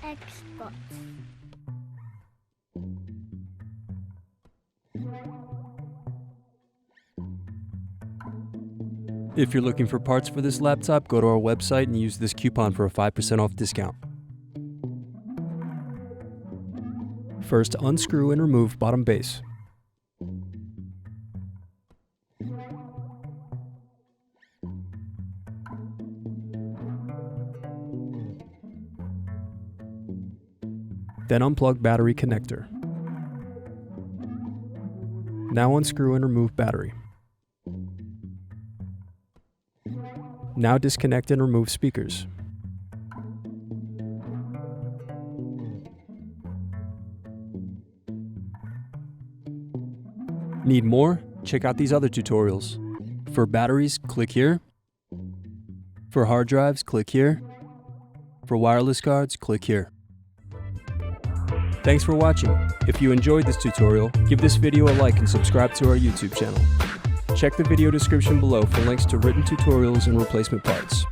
Xbox. If you're looking for parts for this laptop, go to our website and use this coupon for a 5% off discount. First, unscrew and remove bottom base. Then unplug battery connector. Now unscrew and remove battery. Now disconnect and remove speakers. Need more? Check out these other tutorials. For batteries, click here. For hard drives, click here. For wireless cards, click here. Thanks for watching. If you enjoyed this tutorial, give this video a like and subscribe to our YouTube channel. Check the video description below for links to written tutorials and replacement parts.